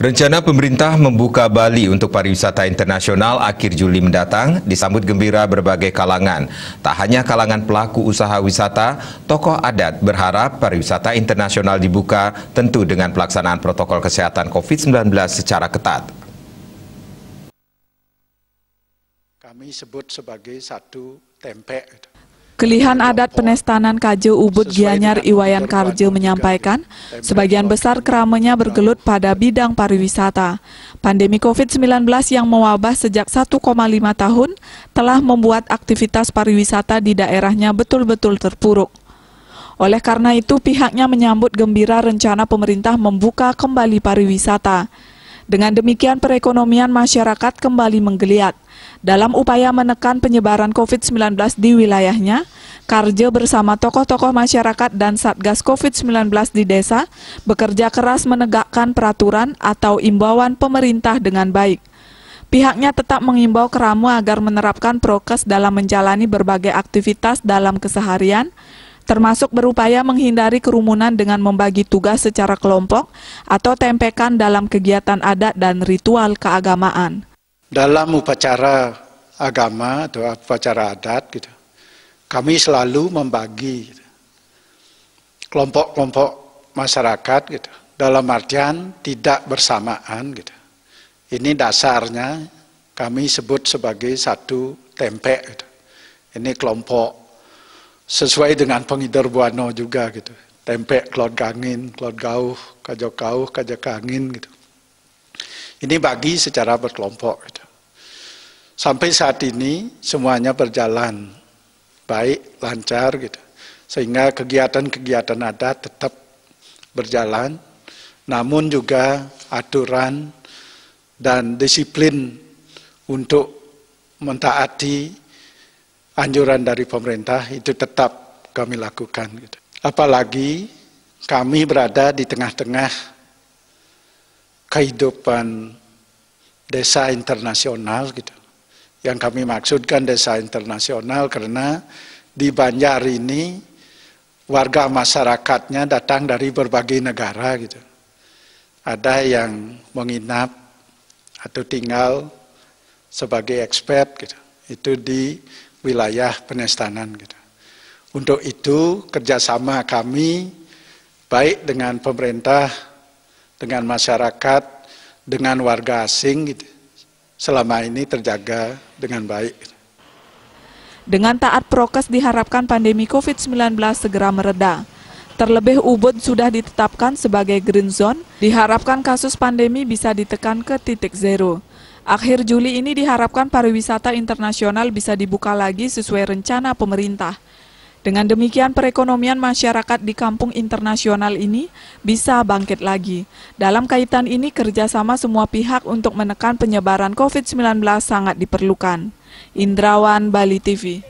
Rencana pemerintah membuka Bali untuk pariwisata internasional akhir Juli mendatang disambut gembira berbagai kalangan. Tak hanya kalangan pelaku usaha wisata, tokoh adat berharap pariwisata internasional dibuka tentu dengan pelaksanaan protokol kesehatan COVID-19 secara ketat. Kami sebut sebagai satu tempek. Kelihan adat Penestanan Kaje Ubud Gianyar Iwayan Karje menyampaikan, sebagian besar keramanya bergelut pada bidang pariwisata. Pandemi COVID-19 yang mewabah sejak 1,5 tahun telah membuat aktivitas pariwisata di daerahnya betul-betul terpuruk. Oleh karena itu, pihaknya menyambut gembira rencana pemerintah membuka kembali pariwisata. Dengan demikian, perekonomian masyarakat kembali menggeliat. Dalam upaya menekan penyebaran COVID-19 di wilayahnya, Karje bersama tokoh-tokoh masyarakat dan Satgas COVID-19 di desa bekerja keras menegakkan peraturan atau imbauan pemerintah dengan baik. Pihaknya tetap mengimbau keramu agar menerapkan prokes dalam menjalani berbagai aktivitas dalam keseharian, termasuk berupaya menghindari kerumunan dengan membagi tugas secara kelompok atau tempekan dalam kegiatan adat dan ritual keagamaan. Dalam upacara agama atau upacara adat, kami selalu membagi kelompok-kelompok masyarakat, dalam artian tidak bersamaan. Ini dasarnya kami sebut sebagai satu tempek. Ini kelompok sesuai dengan pengidar buano juga. Tempek, klod gangin, klod gauh, kajak angin. Ini bagi secara berkelompok. Sampai saat ini semuanya berjalan baik, lancar, sehingga kegiatan-kegiatan adat tetap berjalan, namun juga aturan dan disiplin untuk mentaati anjuran dari pemerintah itu tetap kami lakukan. Apalagi kami berada di tengah-tengah kehidupan desa internasional. Yang kami maksudkan desa internasional karena di Banjar ini warga masyarakatnya datang dari berbagai negara. Ada yang menginap atau tinggal sebagai ekspat itu di wilayah Penestanan. Untuk itu kerjasama kami baik dengan pemerintah, dengan masyarakat, dengan warga asing selama ini terjaga dengan baik. Dengan taat prokes diharapkan pandemi COVID-19 segera mereda. Terlebih Ubud sudah ditetapkan sebagai green zone, diharapkan kasus pandemi bisa ditekan ke titik zero. Akhir Juli ini diharapkan pariwisata internasional bisa dibuka lagi sesuai rencana pemerintah. Dengan demikian perekonomian masyarakat di kampung internasional ini bisa bangkit lagi. Dalam kaitan ini kerjasama semua pihak untuk menekan penyebaran COVID-19 sangat diperlukan. Indrawan, Bali TV.